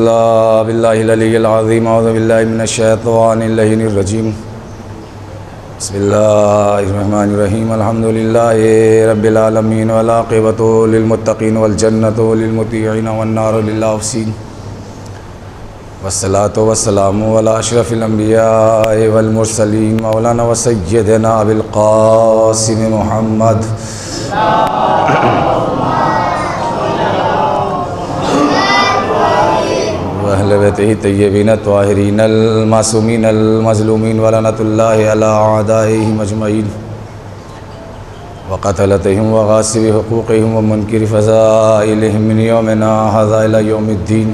اللہ باللہ العلی العظیم اعوذ باللہ من الشیطان اللعین الرجیم بسم اللہ الرحمن الرحیم الحمدللہ رب العالمین والعاقبۃ للمتقین والجنۃ للمطیعین والنار للعاصین والصلاۃ والسلام علی اشرف الانبیاء والمرسلین مولانا وسیدنا ابی القاسم محمد اہل بیتہ طیبین الطاہرین المعصومین المظلومین ولعنۃ اللہ علی اعدائہم اجمعین وقتلتہم وغاصب حقوقہم ومنکر فضائلہم من یومنا ھذا الی یوم الدین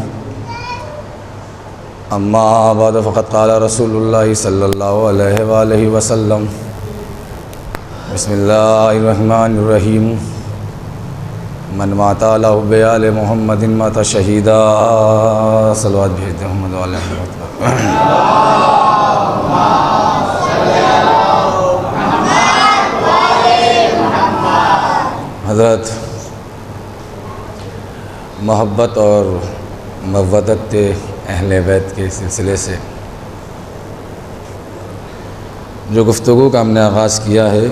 اما بعد فقد قال رسول اللہ صلی اللہ علیہ وآلہ وسلم بسم اللہ الرحمن الرحیم من مات علی حب آل محمد مات شہیدا صلوات بھیج دیں محمد علیہ حضرت محبت اور مودت اہل بیت کے سلسلے سے جو گفتگو کا ہم نے آغاز کیا ہے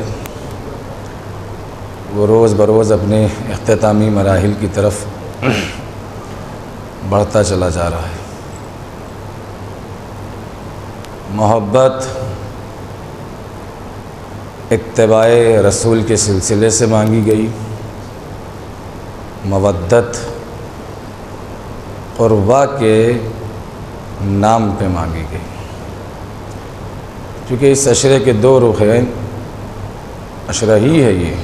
وہ روز بروز اپنے اختتامی مراحل کی طرف بڑھتا چلا جا رہا ہے۔ محبت اتباع رسول کے سلسلے سے مانگی گئی، مودت قربا کے نام پہ مانگی گئی، کیونکہ اس عشرے کے دو رخ ہیں، عشرہ ہی ہے یہ،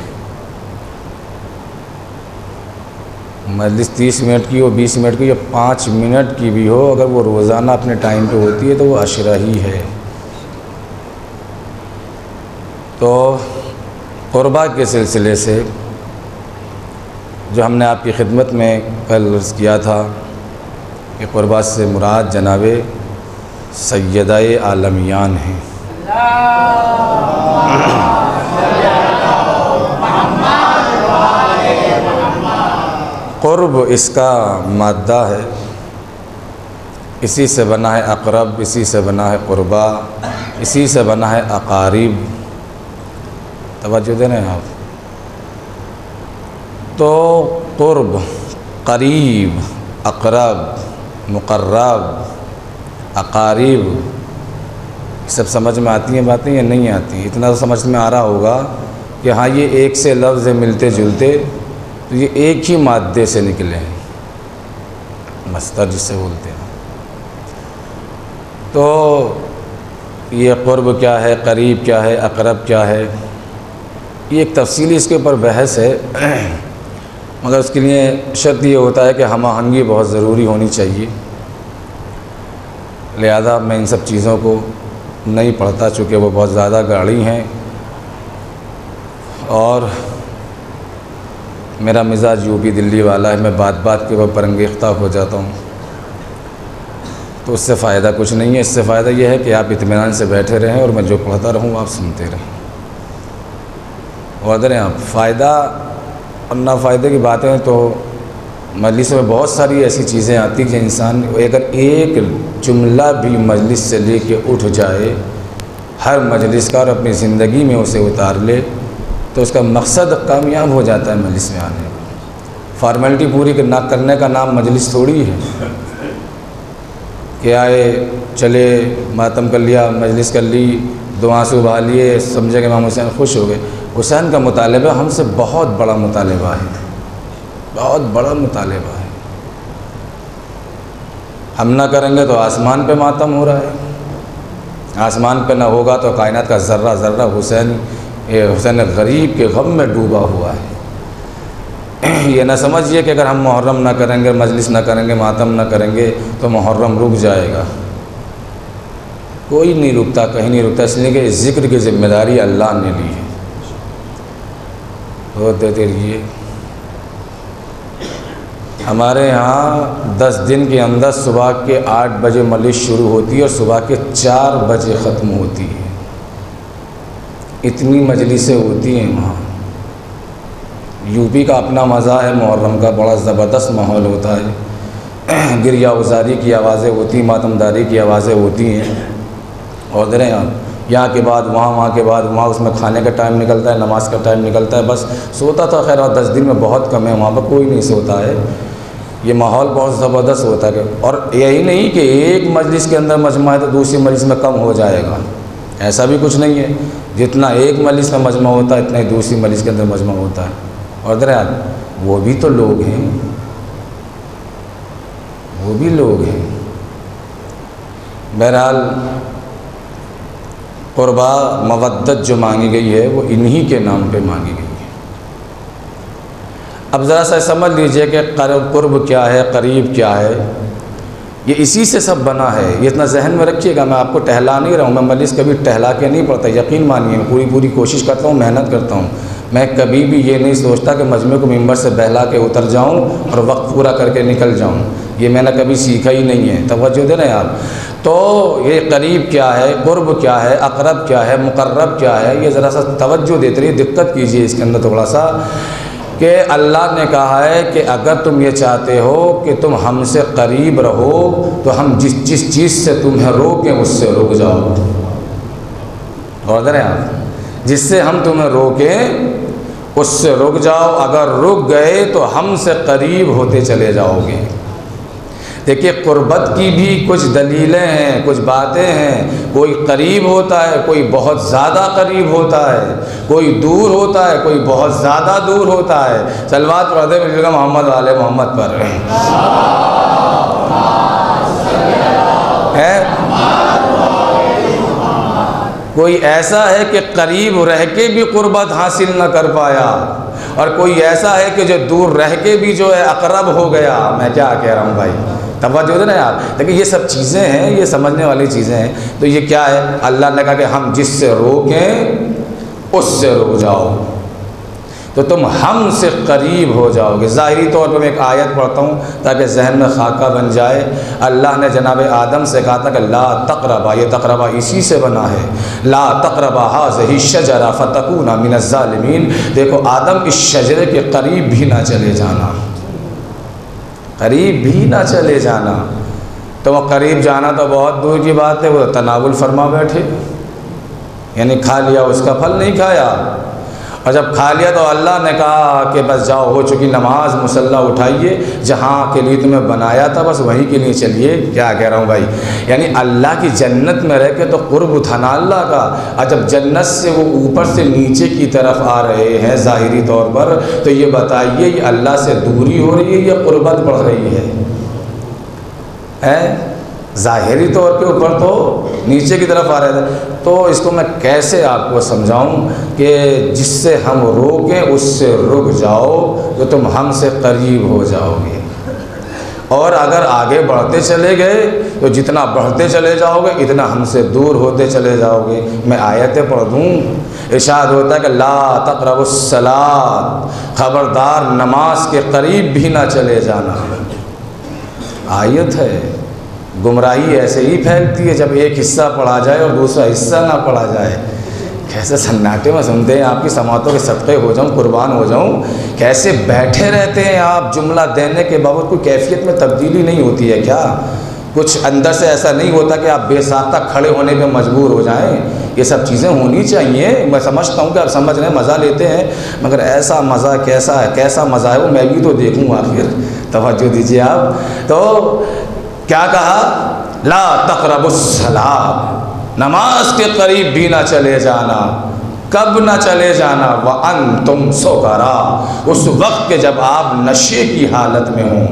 مجلس 30 منٹ کی ہو، 20 منٹ کی یا 5 منٹ کی بھی ہو، اگر وہ روزانہ اپنے ٹائم پہ ہوتی ہے تو وہ عشرہ ہی ہے۔ تو قربا کے سلسلے سے جو ہم نے آپ کی خدمت میں کل عرض کیا تھا کہ قربا سے مراد جناب سیدہ عالمیان ہیں، قرب اس کا مادہ ہے، اسی سے بنا ہے اقرب، اسی سے بنا ہے قربا، اسی سے بنا ہے اقارب۔ توجہ دیں نا آپ، تو قرب، قریب، اقرب، مقرب، اقارب، سب سمجھ میں آتی ہیں باتیں یا نہیں آتی ہیں؟ اتنا تو سمجھ میں آ رہا ہوگا کہ ہاں یہ ایک سے لفظ ملتے جلتے، تو یہ ایک ہی مادے سے نکلے ہیں، مصدر جس سے بولتے ہیں۔ تو یہ قرب کیا ہے، قریب کیا ہے، اقرب کیا ہے، یہ ایک تفصیلی اس کے اوپر بحث ہے، مگر اس کے لیے شرط یہ ہوتا ہے کہ ہم آہنگی بہت ضروری ہونی چاہیے، لہذا میں ان سب چیزوں کو نہیں پڑھتا چونکہ وہ بہت زیادہ گاڑی ہیں، اور میرا مزاج یو پی دلی والا ہے، میں بات بات کے اوپر انگیختہ ہو جاتا ہوں، تو اس سے فائدہ کچھ نہیں ہے۔ اس سے فائدہ یہ ہے کہ آپ اطمینان سے بیٹھے رہیں اور میں جو پڑھتا رہوں آپ سنتے رہیں، اور ادھر آپ فائدہ اور نہ فائدے کی باتیں تو مجلس میں بہت ساری ایسی چیزیں آتی کہ انسان اگر ایک جملہ بھی مجلس سے لے کے اٹھ جائے ہر مجلس کا اور اپنی زندگی میں اسے اتار لے تو اس کا مقصد کامیاب ہو جاتا ہے مجلس میں آنے کا۔ فارمیلٹی پوری نہ کرنے کا نام مجلس تھوڑی ہے کہ آئے چلے ماتم کر لیا، مجلس کر لی، دعا سے بہا لیے، سمجھے کہ امام حسین خوش ہو گئے۔ حسین کا مطالبہ ہم سے بہت بڑا مطالبہ ہے، بہت بڑا مطالبہ ہے۔ ہم نہ کریں گے تو آسمان پہ ماتم ہو رہا ہے، آسمان پہ نہ ہوگا تو کائنات کا ذرہ ذرہ حسین غریب کے غم میں ڈوبا ہوا ہے۔ یہ نہ سمجھیے کہ اگر ہم محرم نہ کریں گے، مجلس نہ کریں گے، ماتم نہ کریں گے تو محرم رک جائے گا، کوئی نہیں رکتا، کہیں نہیں رکتا، اس لیے کہ اس ذکر کی ذمہ داری اللہ نے لی ہے۔ بہت دیتے رہیے، ہمارے ہاں 10 دن کے اندر صبح کے 8 بجے مجلس شروع ہوتی ہے اور صبح کے 4 بجے ختم ہوتی ہے، اتنی مجلسیں ہوتی ہیں وہاں۔ یو پی کا اپنا مزہ ہے، محرم کا بڑا زبردست ماحول ہوتا ہے، گریہ وزاری کی آوازیں ہوتی ہیں، ماتمداری کی آوازیں ہوتی ہیں، اور دریں آپ یہاں کے بعد وہاں کے بعد وہاں، اس میں کھانے کا ٹائم نکلتا ہے، نماز کا ٹائم نکلتا ہے، بس سوتا تھا خیر، اور 10 دن میں بہت کم ہے، وہاں پر کوئی نہیں سوتا ہے۔ یہ ماحول بہت زبردست ہوتا ہے، اور یہی نہیں کہ ایک مجلس کے اندر مجمع ہے تو دوسری مجلس میں کم ہو جائے گا، ایسا بھی کچھ نہیں ہے، جتنا ایک مجلس میں مجمع ہوتا ہے اتنا ہی دوسری مجلس کے اندر مجمع ہوتا ہے۔ اور درمیان وہ بھی تو لوگ ہیں، وہ بھی لوگ ہیں۔ بہرحال قربا مودت جو مانگی گئی ہے وہ انہی کے نام پہ مانگی گئی ہے۔ اب ذرا سا سمجھ لیجئے کہ قرب کیا ہے، قریب کیا ہے، یہ اسی سے سب بنا ہے۔ یہ اتنا ذہن میں رکھیے گا، میں آپ کو ٹہلا نہیں رہا ہوں، میں مجلس کبھی ٹہلا کے نہیں پڑھتا، یقین مانیے، میں پوری کوشش کرتا ہوں، محنت کرتا ہوں۔ میں کبھی بھی یہ نہیں سوچتا کہ مجمع کو ممبر سے بہلا کے اتر جاؤں اور وقت پورا کر کے نکل جاؤں، یہ میں نے کبھی سیکھا ہی نہیں ہے۔ توجہ دے رہے ہیں آپ؟ تو یہ قریب کیا ہے، قرب کیا ہے، اقرب کیا ہے، مقرب کیا ہے، یہ ذرا سا توجہ دیتے رہیے، دقت کیجیے اس کے اندر تھوڑا سا، کہ اللہ نے کہا ہے کہ اگر تم یہ چاہتے ہو کہ تم ہم سے قریب رہو تو ہم جس چیز سے تمہیں روکیں اس سے رک جاؤ۔ اور ادھر ہیں آپ، جس سے ہم تمہیں روکیں اس سے رک جاؤ، اگر رک گئے تو ہم سے قریب ہوتے چلے جاؤ گے۔ دیکھیے قربت کی بھی کچھ دلیلیں ہیں، کچھ باتیں ہیں، کوئی قریب ہوتا ہے، کوئی بہت زیادہ قریب ہوتا ہے، کوئی دور ہوتا ہے، کوئی بہت زیادہ دور ہوتا ہے۔ صلوات پڑھتے ہیں محمد والے محمد پر ہے۔ کوئی ایسا ہے کہ قریب رہ کے بھی قربت حاصل نہ کر پایا، اور کوئی ایسا ہے کہ جو دور رہ کے بھی جو ہے اقرب ہو گیا۔ میں کیا کہہ رہا ہوں بھائی، توجہ دے نا آپ، دیکھیں یہ سب چیزیں ہیں، یہ سمجھنے والی چیزیں ہیں۔ تو یہ کیا ہے؟ اللہ نے کہا کہ ہم جس سے روکیں اس سے رک جاؤ تو تم ہم سے قریب ہو جاؤ گے۔ ظاہری طور پر میں ایک آیت پڑھتا ہوں تاکہ ذہن میں خاکہ بن جائے۔ اللہ نے جناب آدم سے کہا تھا کہ لا تقربا، یہ تقربا اسی سے بنا ہے، لا تقربا هذه الشجرة فتكونا من الظالمین۔ دیکھو آدم، اس شجرے کے قریب بھی نہ چلے جانا، قریب بھی نہ چلے جانا۔ تو وہ قریب جانا تو بہت دور کی بات ہے، وہ تناول فرما بیٹھے، یعنی کھا لیا، اس کا پھل نہیں کھایا، اور جب کھا لیا تو اللہ نے کہا کہ بس جاؤ، ہو چکی نماز، مصلی اٹھائیے، جہاں کے لیے تمہیں بنایا تھا بس وہیں کے لیے چلیے۔ کیا کہہ رہا ہوں بھائی، یعنی اللہ کی جنت میں رہ کے تو قرب اٹھانا اللہ کا، اور جب جنت سے وہ اوپر سے نیچے کی طرف آ رہے ہیں ظاہری طور پر، تو یہ بتائیے یہ اللہ سے دوری ہو رہی ہے یا قربت بڑھ رہی ہے؟ ظاہری طور کے اوپر تو نیچے کی طرف آ رہے تھے۔ تو اس کو میں کیسے آپ کو سمجھاؤں کہ جس سے ہم روکیں اس سے رک جاؤ تو تم ہم سے قریب ہو جاؤ گے، اور اگر آگے بڑھتے چلے گئے تو جتنا بڑھتے چلے جاؤ گے اتنا ہم سے دور ہوتے چلے جاؤ گے۔ میں آیتیں پڑھ دوں، ارشاد ہوتا ہے کہ لا تقربوا الصلاۃ، خبردار نماز کے قریب بھی نہ چلے جانا۔ آیت ہے، گمراہی ایسے ہی پھیلتی ہے جب ایک حصہ پڑھا جائے اور دوسرا حصہ نہ پڑھا جائے۔ کیسے سناٹے میں سنتے ہیں، آپ کی سماعتوں کے صدقے ہو جاؤں، قربان ہو جاؤں، کیسے بیٹھے رہتے ہیں آپ، جملہ دینے کے باوجود کوئی کیفیت میں تبدیلی نہیں ہوتی ہے کیا؟ کچھ اندر سے ایسا نہیں ہوتا کہ آپ بے ساختہ کھڑے ہونے پہ مجبور ہو جائیں؟ یہ سب چیزیں ہونی چاہیے۔ میں سمجھتا ہوں کہ آپ سمجھ رہے ہیں، مزہ لیتے ہیں، مگر ایسا مزہ کیسا مزہ ہے وہ میں بھی تو دیکھوں آخر۔ توجہ دیجیے آپ۔ تو کیا کہا؟ لا تقربوا الصلاۃ، نماز کے قریب بھی نہ چلے جانا۔ کب نہ چلے جانا؟ وَأَنْتُمْ سُكَارَىٰ، اس وقت کہ جب آپ نشے کی حالت میں ہوں۔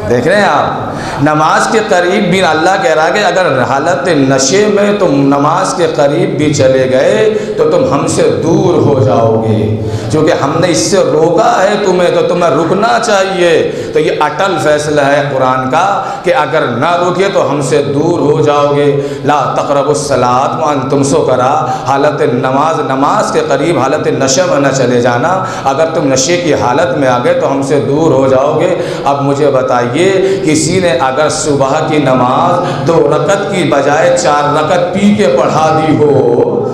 دیکھ رہے ہیں آپ، نماز کے قریب بھی اللہ کہہ رہا ہے کہ اگر حالت نشے میں تم نماز کے قریب بھی چلے گئے تو تم ہم سے دور ہو جاؤ گے، کیونکہ ہم نے اس سے روکا ہے تمہیں، تو تمہیں رکنا چاہیے۔ تو یہ اٹل فیصلہ ہے قرآن کا کہ اگر نہ رکے تو ہم سے دور ہو جاؤ گے۔ لا تقربوا الصلاۃ وانتم سکریٰ، حالت نماز کے قریب حالت نشے میں نہ چلے جانا۔ اگر تم نشے کی حالت میں آ گئے تو ہم سے دور ہو جاؤ گے۔ اب مجھے بتائیے، کسی نے اگر صبح کی نماز 2 رکعت کی بجائے 4 رکعت پی کے پڑھا دی ہو،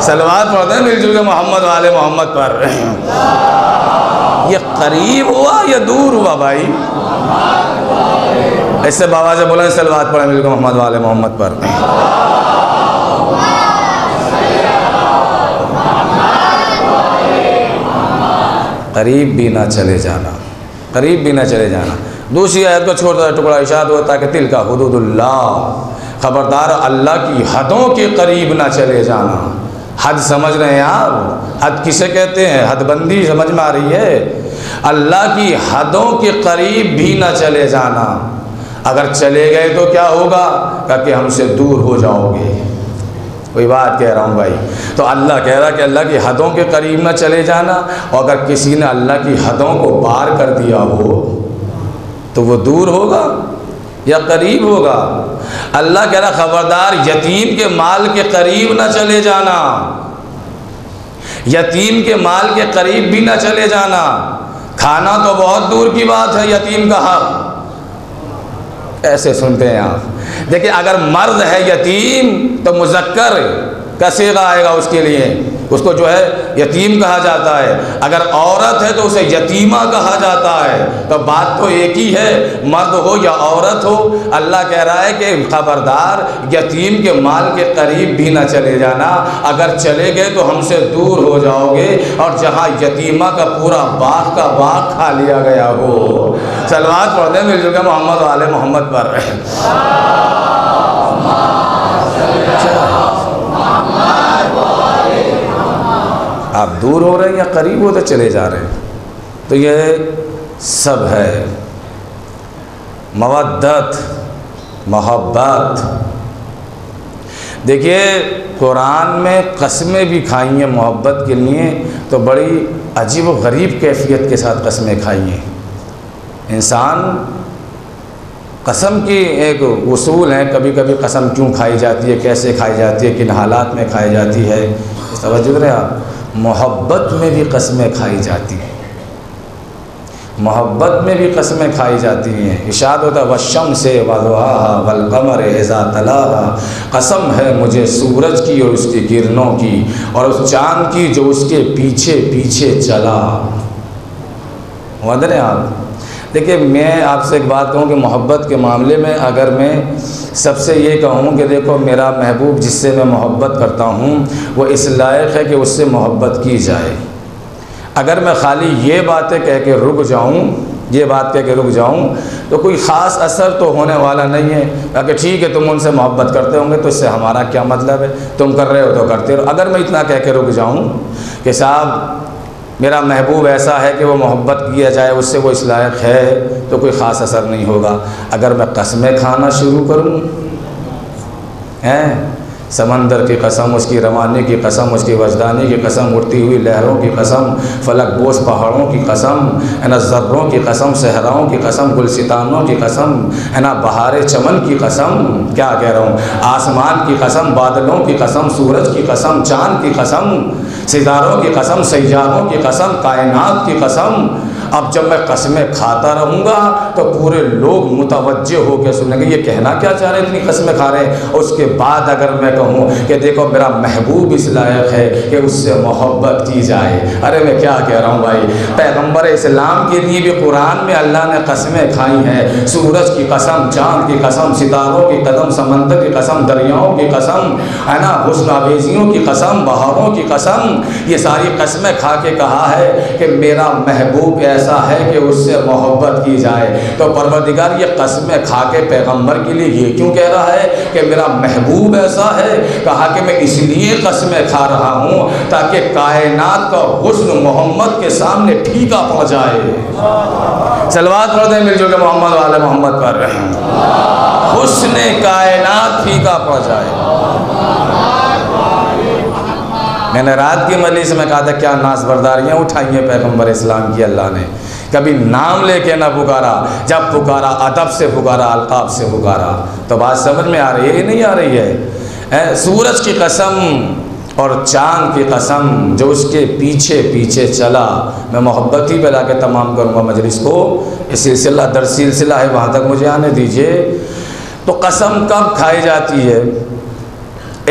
صلوات پڑھتے ہیں مل جل کے محمد والے محمد پر، یہ قریب ہوا یا دور ہوا بھائی؟ اس سے بابا سے بلند صلوات پڑھیں مل کو محمد والے محمد پر. قریب بھی نہ چلے جانا, قریب بھی نہ چلے جانا. دوسری آیت کو چھوٹا ٹکڑا ارشاد ہوتا کہ تل کا حدود اللہ, خبردار اللہ کی حدوں کے قریب نہ چلے جانا. حد سمجھ رہے ہیں آپ؟ حد کسے کہتے ہیں؟ حد بندی سمجھ میں آ رہی ہے؟ اللہ کی حدوں کے قریب بھی نہ چلے جانا. اگر چلے گئے تو کیا ہوگا کہ ہم سے دور ہو جاؤ گے. کوئی بات کہہ رہا ہوں بھائی. تو اللہ کہہ رہا کہ اللہ کی حدوں کے قریب نہ چلے جانا, اور اگر کسی نے اللہ کی حدوں کو پار کر دیا ہو تو وہ دور ہوگا یا قریب ہوگا؟ اللہ کہہ رہا خبردار یتیم کے مال کے قریب نہ چلے جانا, یتیم کے مال کے قریب بھی نہ چلے جانا. کھانا تو بہت دور کی بات ہے, یتیم کا حق ایسے سنتے ہیں آپ. دیکھیں اگر مرد ہے یتیم تو مذکر کا صیغہ آئے گا اس کے لیے, اس کو جو ہے یتیم کہا جاتا ہے. اگر عورت ہے تو اسے یتیمہ کہا جاتا ہے. تو بات تو ایک ہی ہے, مرد ہو یا عورت ہو. اللہ کہہ رہا ہے کہ خبردار یتیم کے مال کے قریب بھی نہ چلے جانا. اگر چلے گئے تو ہم سے دور ہو جاؤ گے, اور جہاں یتیمہ کا پورا باغ کا باغ کھا لیا گیا ہو. صلوات پڑھتے ہیں مل جل کے محمد والے محمد پر. آپ دور ہو رہے ہیں یا قریب ہوتے چلے جا رہے ہیں. تو یہ سب ہے مودت, محبت. دیکھیے قرآن میں قسمیں بھی کھائی ہیں محبت کے لیے, تو بڑی عجیب و غریب کیفیت کے ساتھ قسمیں کھائی ہیں. انسان قسم کی ایک اصول ہیں, کبھی کبھی قسم کیوں کھائی جاتی ہے, کیسے کھائی جاتی ہے, کن حالات میں کھائی جاتی ہے, اس توجہ رہے آپ. محبت میں بھی قسمیں کھائی جاتی ہیں, محبت میں بھی قسمیں کھائی جاتی ہیں. ارشاد ہوتا ہے والشمس وضحاہا والقمر اذا تلاہا, قسم ہے مجھے سورج کی اور اس کی کرنوں کی, اور اس چاند کی جو اس کے پیچھے پیچھے چلا. سمجھ رہے ہیں آپ؟ دیکھیے میں آپ سے ایک بات کہوں کہ محبت کے معاملے میں اگر میں سب سے یہ کہوں کہ دیکھو میرا محبوب جس سے میں محبت کرتا ہوں وہ اس لائق ہے کہ اس سے محبت کی جائے. اگر میں خالی یہ باتیں کہہ کے رک جاؤں, یہ بات کہہ کے رک جاؤں, تو کوئی خاص اثر تو ہونے والا نہیں ہے. کہ ٹھیک ہے تم ان سے محبت کرتے ہوں گے تو اس سے ہمارا کیا مطلب ہے, تم کر رہے ہو تو کرتے رہو. اگر میں اتنا کہہ کے رک جاؤں کہ صاحب میرا محبوب ایسا ہے کہ وہ محبت کیا جائے, اس سے وہ اس لائق ہے, تو کوئی خاص اثر نہیں ہوگا. اگر میں قسمیں کھانا شروع کروں, سمندر کی قسم, اس کی روانی کی قسم, اس کی وجدانی کی قسم, اٹھتی ہوئی لہروں کی قسم, فلک بوس پہاڑوں کی قسم, ہے نا, ذروں کی قسم, صحراؤں کی قسم, گلستانوں کی قسم, ہے نا, بہار چمن کی قسم, کیا کہہ رہا ہوں, آسمان کی قسم, بادلوں کی قسم, سورج کی قسم, چاند کی قسم, ستاروں کی قسم, سیاروں کی قسم, کائنات کی قسم. اب جب میں قسمیں کھاتا رہوں گا تو پورے لوگ متوجہ ہو کے سنیں گے یہ کہنا کیا چاہ رہے ہیں, اتنی قسمیں کھا رہے ہیں. اس کے بعد اگر میں کہوں کہ دیکھو میرا محبوب اس لائق ہے کہ اس سے محبت کی جائے, ارے میں کیا کہہ رہا ہوں بھائی. پیغمبر اسلام کے لیے بھی قرآن میں اللہ نے قسمیں کھائی ہیں. سورج کی قسم, چاند کی قسم, ستاروں کی قسم, سمندر کی قسم, دریاؤں کی قسم, ہے نا, حسن آویزیوں کی قسم, بہاروں کی قسم. یہ ساری قسمیں کھا کے کہا ہے کہ میرا محبوب ایسا ہے کہ اس سے محبت کی جائے. تو پروردگار یہ قسمیں کھا کے پیغمبر کے لیے یہ کیوں کہہ رہا ہے کہ میرا محبوب ایسا ہے؟ کہا کہ میں اس لیے قسمیں کھا رہا ہوں تاکہ کائنات کا حسن محمد کے سامنے پھیکا پڑ جائے. صلوات پڑھتے ہیں مل جل کے محمد والے محمد پر, حسن کائنات پھیکا پڑ جائے. میں نے رات کی مجلس میں کہا تھا کیا ناز برداریاں اٹھائی ہیں پیغمبر اسلام کی اللہ نے, کبھی نام لے کے نہ پکارا, جب پکارا ادب سے پکارا, القاب سے پکارا. تو بات سمجھ میں آ رہی ہے, یہ نہیں آ رہی ہے؟ سورج کی قسم اور چاند کی قسم جو اس کے پیچھے پیچھے چلا. میں محبت ہی پہ لا کے تمام کروں گا مجلس کو, یہ سلسلہ در سلسلہ ہے, وہاں تک مجھے آنے دیجئے. تو قسم کب کھائی جاتی ہے؟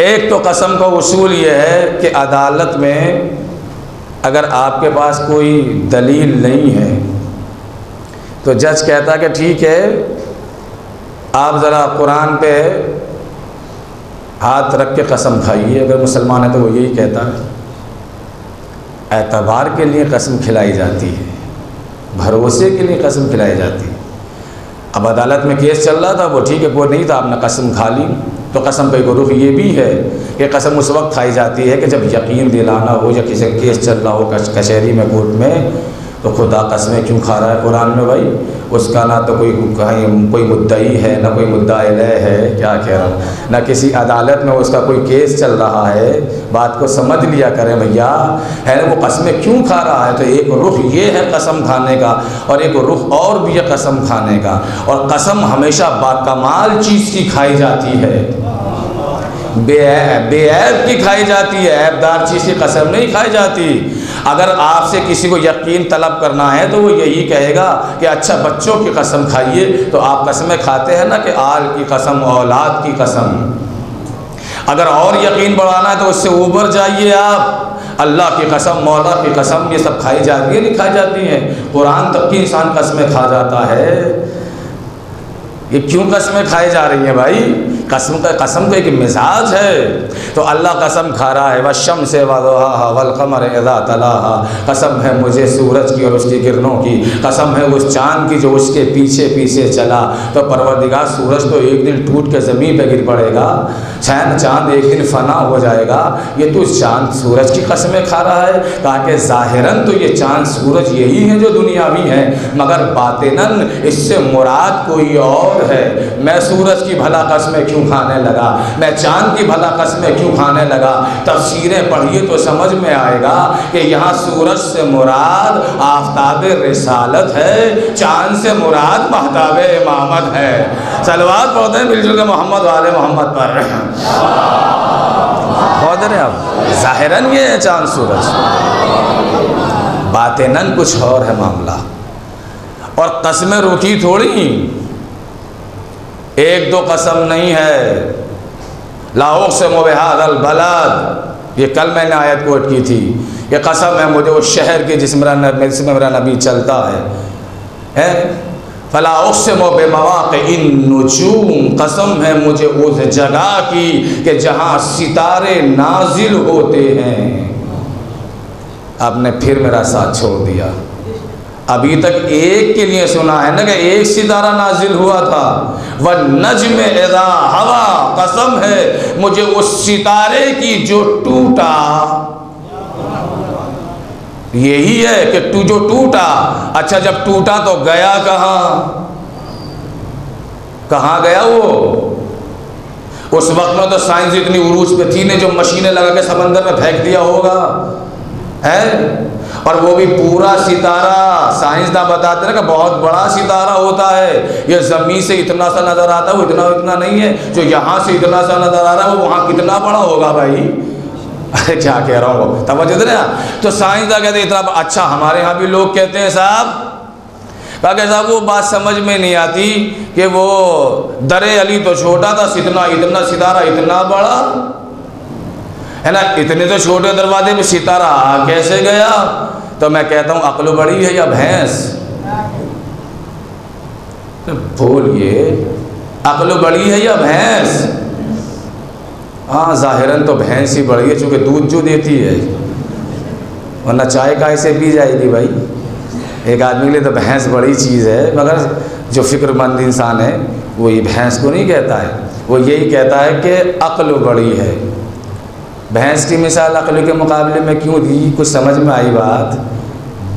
ایک تو قسم کا اصول یہ ہے کہ عدالت میں اگر آپ کے پاس کوئی دلیل نہیں ہے, تو جج کہتا کہ ٹھیک ہے آپ ذرا قرآن پہ ہاتھ رکھ کے قسم کھائیے، اگر مسلمان ہے تو وہ یہی کہتا ہے۔ اعتبار کے لیے قسم کھلائی جاتی ہے، بھروسے کے لیے قسم کھلائی جاتی ہے۔ اب عدالت میں کیس چل رہا تھا، وہ ٹھیک ہے کوئی نہیں تھا، آپ نے قسم کھا لی، تو قسم کا ایک رخ یہ بھی ہے کہ قسم اس وقت کھائی جاتی ہے کہ جب یقین دلانا ہو یا کسی کیس چل رہا ہو کچہری میں، کورٹ میں، تو خدا قسمیں کیوں کھا رہا ہے قرآن میں بھائی؟ اس کا نہ تو کوئی مدعی ہے، نہ کوئی مدعی علیہ ہے، کیا کہہ رہا ہوں، نہ کسی عدالت میں اس کا کوئی کیس چل رہا ہے۔ بات کو سمجھ لیا کریں بھیا، ہے نا، وہ قسمیں کیوں کھا رہا ہے؟ تو ایک رخ یہ ہے قسم کھانے کا، اور ایک رخ اور بھی ہے قسم کھانے کا۔ اور قسم ہمیشہ باکمال چیز کی کھائی جاتی ہے، بے عیب کی کھائی جاتی ہے، عیب دار چیز کی قسم نہیں کھائی جاتی۔ اگر آپ سے کسی کو یقین طلب کرنا ہے تو وہ یہی کہے گا کہ اچھا بچوں کی قسم کھائیے، تو آپ قسمیں کھاتے ہیں نا کہ آل کی قسم، اولاد کی قسم۔ اگر اور یقین بڑھانا ہے تو اس سے اوپر جائیے آپ، اللہ کی قسم، مولا کی قسم، یہ سب کھائی جاتی ہے، نہیں کھائی جاتی ہیں؟ قرآن تک کی انسان قسمیں کھا جاتا ہے۔ یہ کیوں قسمیں کھائی جا رہی ہیں بھائی؟ قسم کا ایک مزاج ہے۔ تو اللہ قسم کھا رہا ہے، والشمس وضحاہا والقمر اذا تلاہا، قسم ہے مجھے سورج کی اور اس کی کرنوں کی، قسم ہے اس چاند کی جو اس کے پیچھے پیچھے چلا۔ تو پروردگار سورج تو ایک دن ٹوٹ کے زمین پہ گر پڑے گا، چاند ایک دن فنا ہو جائے گا، یہ تو چاند سورج کی قسمیں کھا رہا ہے؟ تاکہ ظاہراً تو یہ چاند سورج یہی ہیں جو دنیاوی ہیں، مگر باطناً اس سے مراد کوئی اور ہے۔ میں سورج کی بھلا قسمیں کیوں کھانے لگا، میں چاند کی بھلا قسمیں کیوں کھانے لگا؟ تفسیریں پڑھیے تو سمجھ میں آئے گا کہ یہاں سورج سے مراد آفتاب رسالت ہے، چاند سے مراد مہتاب امامت ہے۔ صلوات پڑھتے ہیں مل جل کے محمد والے محمد پر۔ پڑھتے رہے آپ، ظاہراً یہ ہے چاند سورج، باطناً کچھ اور ہے معاملہ۔ اور قسمیں روکی تھوڑی، ایک دو قسم نہیں ہے۔ لا اقسم بہذا البلد، یہ کل میں نے آیت کوٹ کی تھی، یہ قسم ہے مجھے اس شہر کی جس میں میرا نبی چلتا ہے۔ فلا اقسم بمواقع النجوم، قسم ہے مجھے اس جگہ کی کہ جہاں ستارے نازل ہوتے ہیں۔ آپ نے پھر میرا ساتھ چھوڑ دیا، ابھی تک ایک کے لیے سنا ہے نا کہ ایک ستارہ نازل ہوا تھا۔ والنجم اذا ہوا، قسم ہے مجھے اس ستارے کی جو ٹوٹا، یہی ہے کہ تو جو ٹوٹا۔ اچھا جب ٹوٹا تو گیا کہاں گیا وہ؟ اس وقت میں تو سائنس اتنی عروج پہ تھی نہیں جو مشینیں لگا کے سمندر میں پھینک دیا ہوگا، ہے؟ اور وہ بھی پورا ستارہ، سائنسداں بتاتے ہیں کہ بہت بڑا ستارہ ہوتا ہے، یہ زمین سے اتنا سا نظر آتا ہے، وہ اتنا نہیں ہے، جو یہاں سے اتنا سا نظر آ رہا ہے وہ وہاں کتنا بڑا ہوگا بھائی؟ ارے کیا کہہ رہا ہوں، توجہ دے رہے ہیں؟ تو سائنسداں کہتے ہیں اتنا۔ اچھا ہمارے ہاں بھی لوگ کہتے ہیں صاحب وہ بات سمجھ میں نہیں آتی کہ وہ در علی تو چھوٹا تھا، اتنا ستارہ اتنا بڑا ہے نا، اتنے تو چھوٹے دروازے میں ستارہ آ کیسے گیا؟ تو میں کہتا ہوں عقل بڑی ہے یا بھینس؟ بولیے، عقل بڑی ہے یا بھینس؟ ہاں ظاہراً تو بھینس ہی بڑی ہے، چونکہ دودھ جو دیتی ہے، ورنہ چائے کا ایسے پی جائے گی بھائی۔ ایک آدمی کے لیے تو بھینس بڑی چیز ہے، مگر جو فکر مند انسان ہے وہ یہ بھینس کو نہیں کہتا ہے، وہ یہی کہتا ہے کہ عقل بڑی ہے۔ بھینس کی مثال عقل کے مقابلے میں کیوں دی؟ کچھ سمجھ میں آئی بات؟